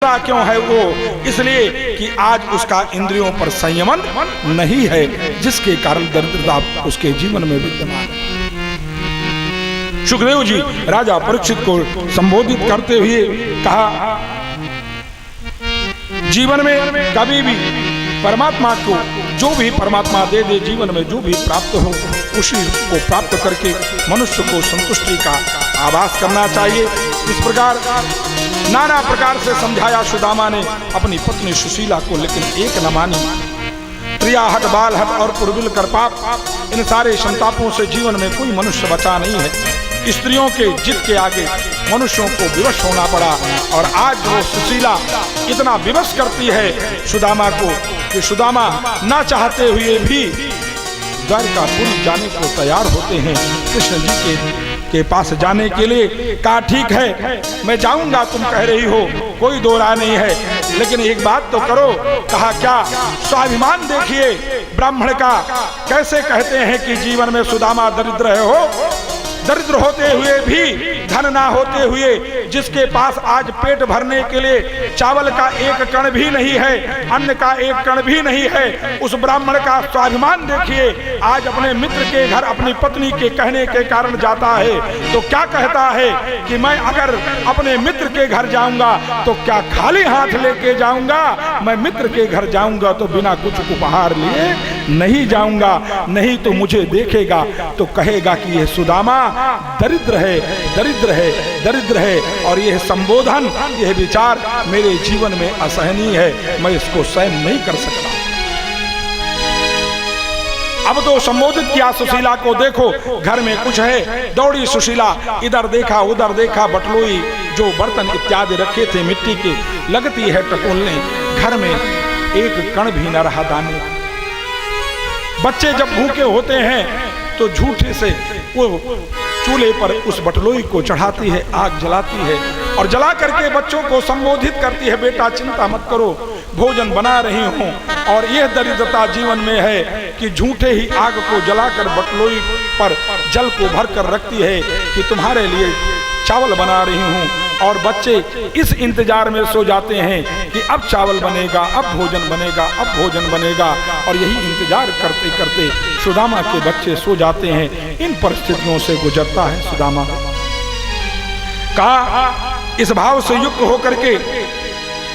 क्यों है वो? इसलिए कि आज उसका इंद्रियों पर संयमन नहीं है, जिसके कारण दरिद्रता उसके जीवन में विद्यमान है। सुखदेव जी राजा परीक्षित को संबोधित करते हुए कहा, जीवन में कभी भी परमात्मा को जो भी परमात्मा दे दे, जीवन में जो भी प्राप्त हो उसी को प्राप्त करके मनुष्य को संतुष्टि का आभास करना चाहिए। इस प्रकार नाना प्रकार से समझाया सुदामा ने अपनी पत्नी सुशीला को, लेकिन एक न मानी। प्रियाहट, बालहट और पुरबिल कर पाप, इन सारे संतापों से जीवन में कोई मनुष्य बचा नहीं है। स्त्रियों के जिद के आगे मनुष्यों को विवश होना पड़ा, और आज वो सुशीला इतना विवश करती है सुदामा को कि सुदामा ना चाहते हुए भी द्वारकापुरी जाने को तैयार होते हैं कृष्ण जी के पास जाने के लिए। कहा, ठीक है मैं जाऊंगा, तुम कह रही हो, कोई दो राय नहीं है, लेकिन एक बात तो करो। कहा, क्या? स्वाभिमान देखिए ब्राह्मण का, कैसे कहते हैं कि जीवन में सुदामा दरिद्र है हो। दरिद्र होते हुए भी, धन ना होते हुए, जिसके पास आज पेट भरने के लिए चावल का एक कण भी नहीं है, अन्न का एक कण भी नहीं है, उस ब्राह्मण का स्वाभिमान देखिए। आज अपने मित्र के घर अपनी पत्नी के कहने के कारण जाता है, तो क्या कहता है कि मैं अगर अपने मित्र के घर जाऊंगा तो क्या खाली हाथ लेके जाऊंगा? मैं मित्र के घर जाऊंगा तो बिना कुछ उपहार लिए नहीं जाऊंगा, नहीं तो मुझे देखेगा तो कहेगा कि यह सुदामा दरिद्र है, दरिद्र है, दरिद्र है। और यह संबोधन, यह विचार मेरे जीवन में असहनीय है, मैं इसको सहन नहीं कर सकता। अब तो संबोधित किया सुशीला को, देखो घर में कुछ है। दौड़ी सुशीला, इधर देखा उधर देखा, बटलोई जो बर्तन इत्यादि रखे थे मिट्टी के, लगती है टटोलने। घर में एक कण भी न रहा दाने। बच्चे जब भूखे होते हैं तो झूठे से वो चूल्हे पर उस बटलोई को चढ़ाती है, आग जलाती है, और जला करके बच्चों को संबोधित करती है, बेटा चिंता मत करो, भोजन बना रही हूँ। और यह दरिद्रता जीवन में है कि झूठे ही आग को जलाकर बटलोई पर जल को भर कर रखती है कि तुम्हारे लिए चावल बना रही हूँ। और बच्चे इस इंतजार में सो जाते हैं कि अब चावल बनेगा, अब भोजन बनेगा, अब भोजन बनेगा, और यही इंतजार करते करते सुदामा के बच्चे सो जाते हैं। इन परिस्थितियों से गुजरता है सुदामा। कहा, इस भाव से युक्त होकर के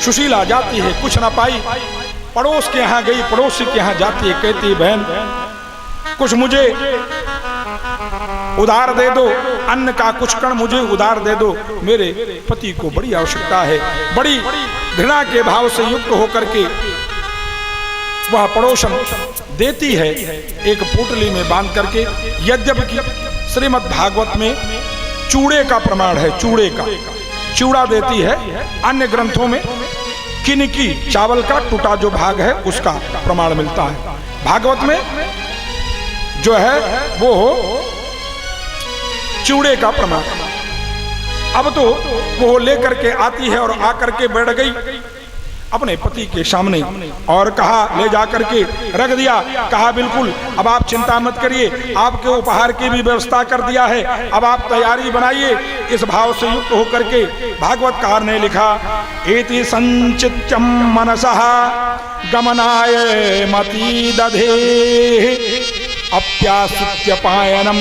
सुशीला जाती है, कुछ ना पाई, पड़ोस के यहाँ गई, पड़ोसी के यहाँ जाती है, कहती है, बहन कुछ मुझे उधार दे दो, अन्न का कुछ कण मुझे उधार दे दो, मेरे पति को बड़ी आवश्यकता है। बड़ी घृणा के भाव से युक्त होकर के वह पड़ोसन देती है, एक पोटली में बांध करके। यद्यपि श्रीमद् भागवत में चूड़े का प्रमाण है, चूड़े का चूड़ा देती है। अन्य ग्रंथों में किनकी, चावल का टूटा जो भाग है उसका प्रमाण मिलता है। भागवत में जो है वो चूड़े का प्रमाण। अब तो वो लेकर के आती है और आकर के बैठ गई अपने पति के सामने और कहा, ले जाकर के रख दिया। कहा, बिल्कुल अब आप चिंता मत करिए, आपके उपहार की भी व्यवस्था कर दिया है, अब आप तैयारी बनाइए। इस भाव से युक्त होकर के भागवतकार ने लिखा, एति संचित्यम मनसः गमनाय मति दधे अप्यासुत्यपायनम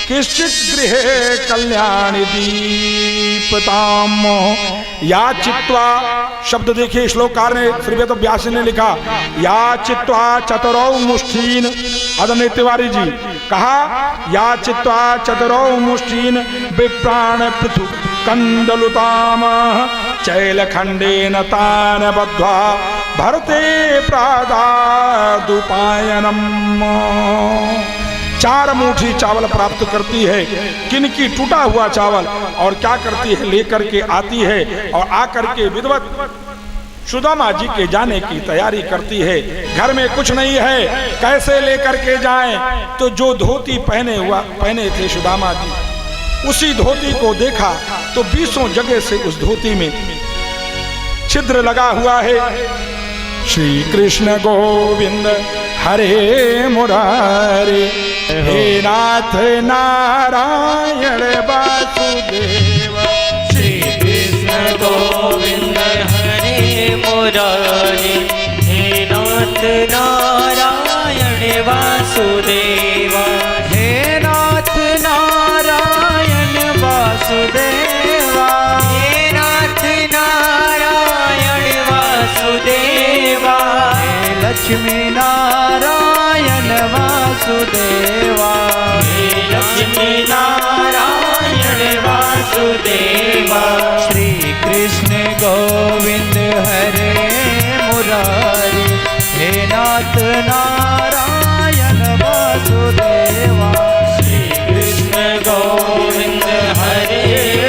किश्चित् गृहे कल्याणी दीपताम। या चित्वा, शब्द देखिए श्लोककार ने, श्री वेद व्यास ने लिखा, या चित्वा चतुरौ मुष्ठीन। आदरणीय तिवारी जी कहा, या चित्वा चतुरौ मुष्ठीन विप्राण पृथु कंदलुताम चैलखंडेन तान बद्ध्वा भरते प्रादादुपायनम। 4 मुट्ठी चावल प्राप्त करती है, किनकी टूटा हुआ चावल, और क्या करती है, लेकर के आती है और आकर के विधिवत सुदामा जी के जाने की तैयारी करती है। घर में कुछ नहीं है, कैसे लेकर के जाएं? तो जो धोती पहने थे सुदामा जी, उसी धोती को देखा तो 20 जगह से उस धोती में छिद्र लगा हुआ है। श्री कृष्ण गोविंद हरे मुरारे, हे नाथ नारायण वासुदेव। श्री कृष्ण गोविंद नाथ नारायण वासुदेवा, हे नाथ नारायण वासुदेवा, हे नाथ नारायण वासुदेवा, हे लक्ष्मी नारायण वासुदेवा, हे लक्ष्मी नारायण वासुदेवा, श्री कृष्ण गोविंद हरे मुरारी, हे नाथ नारायण वासुदेवा, श्री कृष्ण गोविंद हरे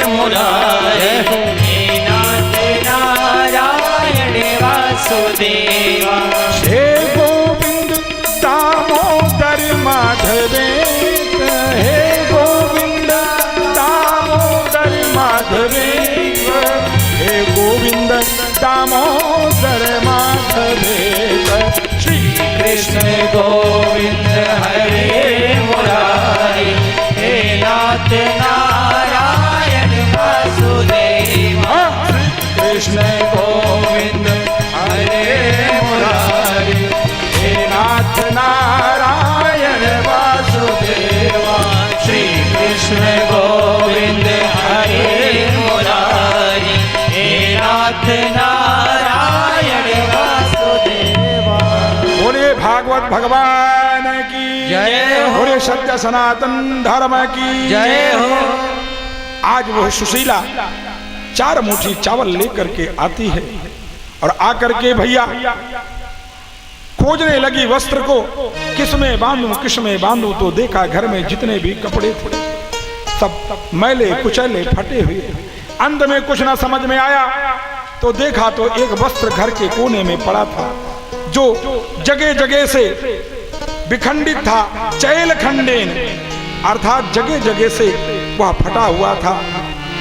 मुरारे, हे नाथ नारायण वासुदेवा, हे गोविंद दामोदर माधवेश, हे गोविंद दामोदर माधवेश, हे गोविंद दामोदर माधवेश, श्री कृष्ण गोविंद हरे मुरारी, हे नाथ नारायण वासुदेवा, कृष्ण गोविंद हरे मुरारी, हे नाथ नारायण वासुदेवा, श्री कृष्ण गोविंद हरे मुरारी, हे नाथ नारायण वासुदेवा। बोलिए भागवत भगवान की जय हो। बोलिए सत्य सनातन धर्म की जय हो। आज वह सुशीला 4 मुट्ठी चावल लेकर के आती है और आकर के भैया खोजने लगी वस्त्र को, किसमें बांधूं तो देखा घर में जितने भी कपड़े थे सब मैले कुचले फटे हुए। अंत में कुछ ना समझ में आया तो देखा तो एक वस्त्र घर के कोने में पड़ा था जो जगह जगह से विखंडित था, चैल खंडेन अर्थात जगह जगह से वह फटा हुआ था।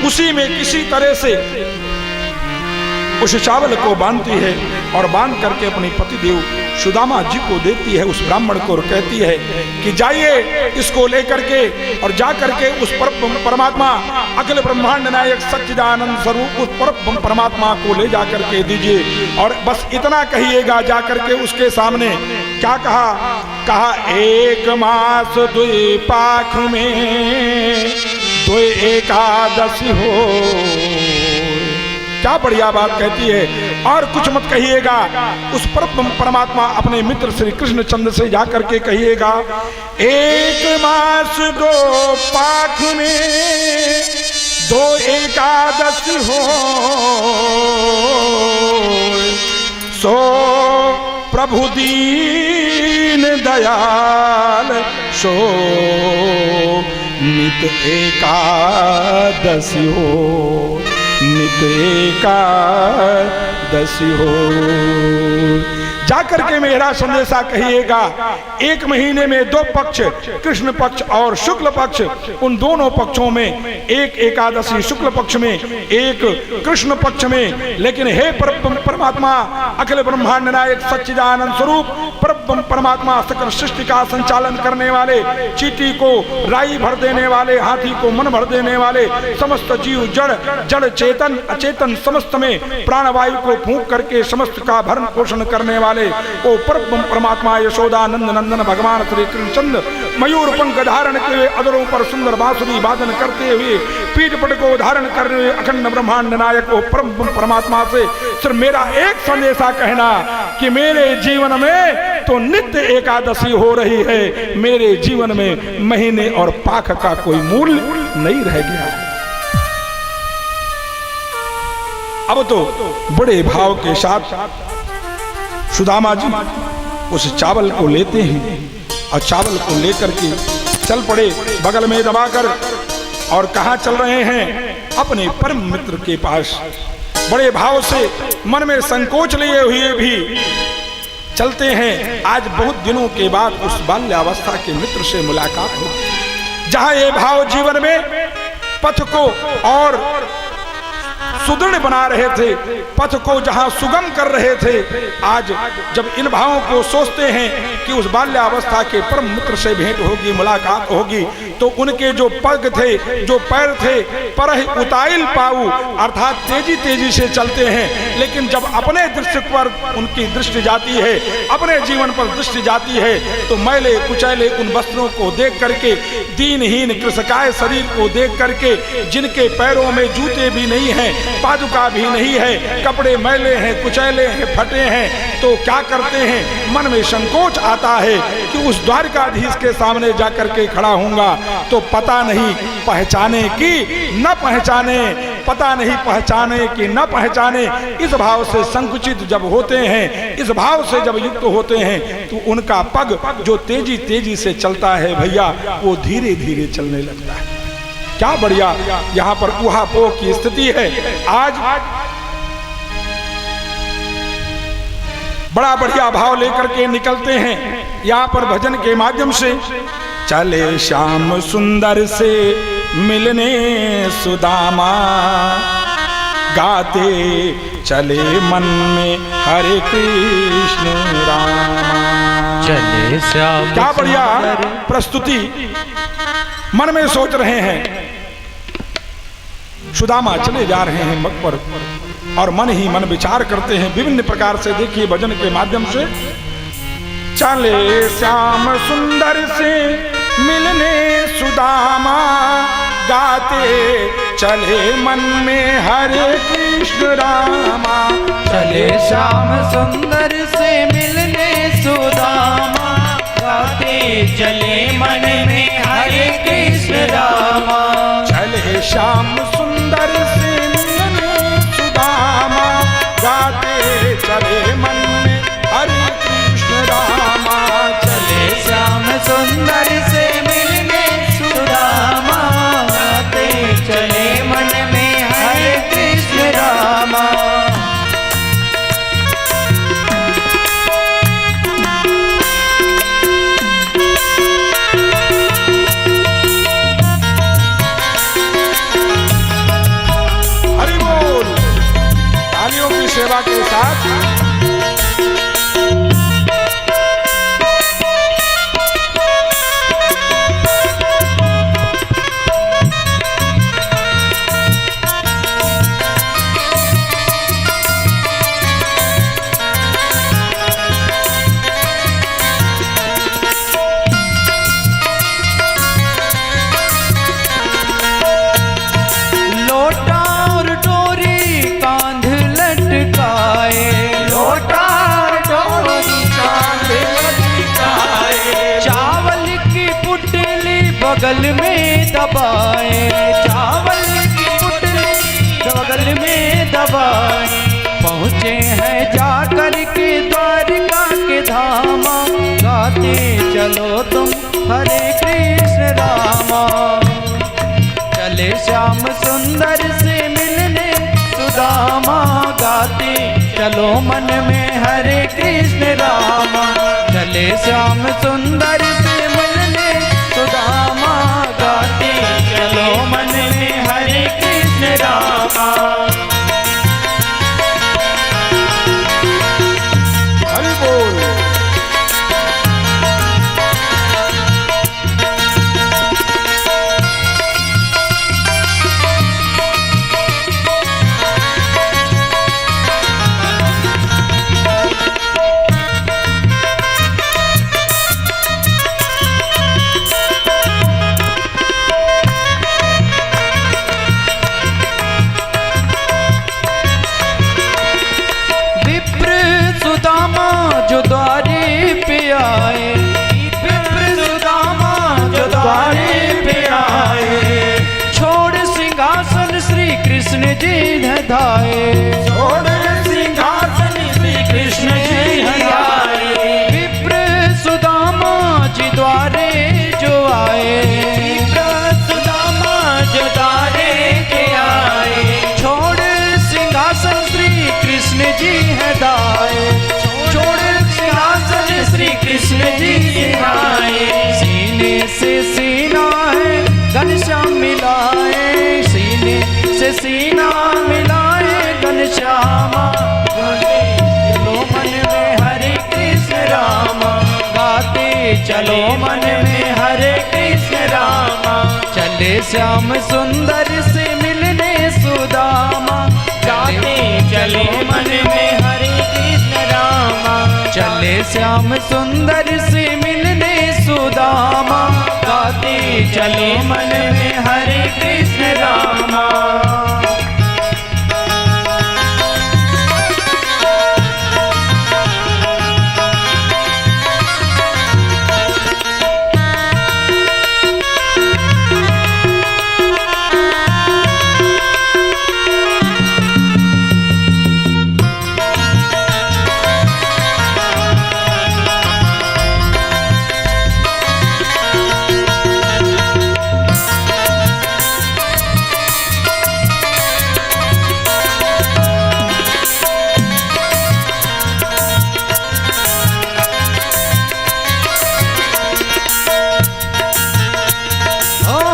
उसी में किसी तरह से उस चावल को बांधती है और बांध करके अपनी पतिदेव सुदामा जी को देती है, उस ब्राह्मण को, और कहती है कि जाइए इसको लेकर के और जा करके उस परमात्मा अखिल ब्रह्मांड नायक सच्चिदानंद स्वरूप उस परमात्मा को ले जा करके दीजिए। और बस इतना कहिएगा जा करके उसके सामने। क्या कहा? कहा 1 मास 2 पाख में 2 एकादशी हो। क्या बढ़िया बात कहती है। और कुछ मत कहिएगा, उस परमात्मा अपने मित्र श्री कृष्ण चंद्र से जाकर के कहिएगा 1 मास 2 पाख में 2 एकादशी हो, सो प्रभु दीन दयाल सो नित एकादशी हो, नित एकादशी हो। जाकर के मेरा संदेशा कहिएगा 1 महीने में 2 पक्ष, कृष्ण पक्ष और शुक्ल पक्ष, उन दोनों पक्षों में एक एकादशी शुक्ल पक्ष में, एक कृष्ण पक्ष में। लेकिन हे परमात्मा अखिल ब्रह्मांड नायक सच्चिदानंद स्वरूप परमात्मा सकल सृष्टि का संचालन करने वाले, चींटी को राई भर देने वाले, हाथी को मन भर देने वाले, समस्त जीव जड़ चेतन अचेतन समस्त में प्राणवायु को फूंक करके समस्त का भरण पोषण करने वाले ओ परमात्मा यशोदानंद नंदन भगवान श्री कृष्णचंद्र मयूर पंख धारण किए अधरों पर सुंदर बांसुरी वादन करते हुए पीठ पट को धारण करने हुए अखंड ब्रह्मांड नायक ओ परमात्मा से सिर्फ मेरा एक संदेशा कहना कि मेरे जीवन में तो नित्य एकादशी हो रही है, मेरे जीवन में महीने और पाख का कोई मूल्य नहीं रह गया। अब तो बड़े भाव के साथ सुदामा जी उस चावल को लेते हैं और चावल को लेकर के चल पड़े बगल में दबाकर। और कहाँ चल रहे हैं? अपने परम मित्र के पास। बड़े भाव से मन में संकोच लिए हुए भी चलते हैं। आज बहुत दिनों के बाद उस बाल्यावस्था के मित्र से मुलाकात हो, जहां ये भाव जीवन में पथ को और सुदृढ़ बना रहे थे, पथ को जहां सुगम कर रहे थे, आज जब इन भावों को सोचते हैं कि उस बाल्यावस्था के परम मित्र से भेंट होगी, मुलाकात होगी, तो उनके जो पग थे, जो पैर थे, परहि उताइल पाऊ, अर्थात तेजी तेजी से चलते हैं। लेकिन जब अपने दृष्टि पर उनकी दृष्टि जाती है, अपने जीवन पर दृष्टि जाती है, तो मैले कुचैले उन वस्त्रों को देख करके, दीनहीन कृषकाय शरीर को देख करके, जिनके पैरों में जूते भी नहीं हैं, पादुका भी नहीं है, कपड़े मैले हैं, कुचैले हैं, फटे हैं, तो क्या करते हैं, मन में संकोच आता है कि उस द्वारकाधीश के सामने जाकर के खड़ा होऊंगा तो पता नहीं पहचाने कि न पहचाने, पता नहीं पहचाने कि न पहचाने। इस भाव से संकुचित जब होते हैं, इस भाव से जब युक्त होते हैं, तो उनका पग जो तेजी तेजी से चलता है भैया, वो धीरे धीरे चलने लगता है। क्या बढ़िया यहाँ पर ऊहापोह की स्थिति है। आज बड़ा बढ़िया भाव लेकर के निकलते हैं यहाँ पर भजन के माध्यम से। चले श्याम सुंदर से मिलने सुदामा, गाते चले मन में हरे कृष्ण रामा। चले श्याम क्या बढ़िया प्रस्तुति, मन में सोच रहे हैं, सुदामा चले जा रहे हैं मग पर, और मन ही मन विचार करते हैं विभिन्न प्रकार से। देखिए भजन के माध्यम से, चले श्याम सुंदर से मिलने सुदामा, गाते चले मन में हरे कृष्ण रामा। चले श्याम सुंदर से मिलने सुदामा, गाते चले मन में हरे कृष्ण रामा। चले श्याम सुंदर से मिलने सुदामा, गाते चले मन में हरे कृष्ण रामा। चले श्याम सुंदर से मिलने सुदामा, गाते चले मन में हरे कृष्ण रामा। हरि बोल। तालियों की सेवा के साथ लोटा और डोरी कांध लटकाए, लोटा और डोरी कांध लटकाए। चावल की पुटली बगल में दबाए, चावल की पुटली बगल में दबाए। पहुँचे हैं जाकर के द्वारिका के धामा, गाते चलो तुम हरे कृष्ण रामा। चले श्याम सुंदर से मिलने सुदामा, गाते चलो मन में हरे कृष्ण रामा। चले श्याम सुंदर से मिलने सुदामा, गाते चलो मन में हरे कृष्ण रामा। हरि बोल। विप्र सुदामा जो द्वारे पे आए, विप्र सुदामा जो द्वारे पे आए। छोड़ सिंहासन श्री कृष्ण जी धधाए, छोड़ सिंहासन श्री कृष्ण जी धधाए। विप्र सुदामा जी द्वारे जो आए, विप्र सुदामा जो द्वारे के आए। छोड़ सिंहासन श्री कृष्ण जी हटाए, छोड़ सिंहासन श्री कृष्ण जी हटाए। सीने से सीना है घनश्याम मिलाए, सीने से सीना मिलाए। श्याम सुंदर से मिलने सुदामा, गाते चले मन में हरे कृष्ण रामा, चले श्याम सुंदर से मिलने सुदामा, गाते चले मन में हरे कृष्ण रामा।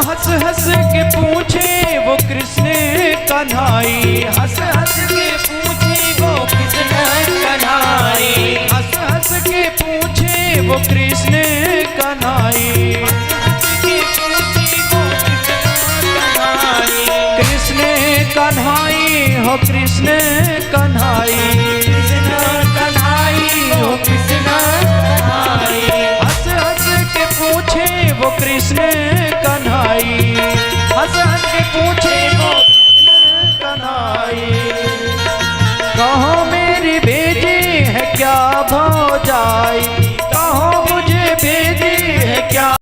हंस हंस के पूछे वो कृष्ण कन्हाई, हंस हंस के पूछे वो कृष्ण कन्हाई, हंस हंस के पूछे वो कृष्ण कन्हाई, हंस के पूछे वो कृष्ण कन्हाई, कृष्ण कन्हाई हो कृष्ण कन्हाई, कृष्ण कन्हाई हो कृष्ण कन्हाई, हंस हंस के पूछे वो कृष्ण कन्हाई, हंस हंस के पूछे वो कृष्ण कन्हाई। कहो मेरी बेटी है क्या भौजाई, कहो मुझे बेटी है क्या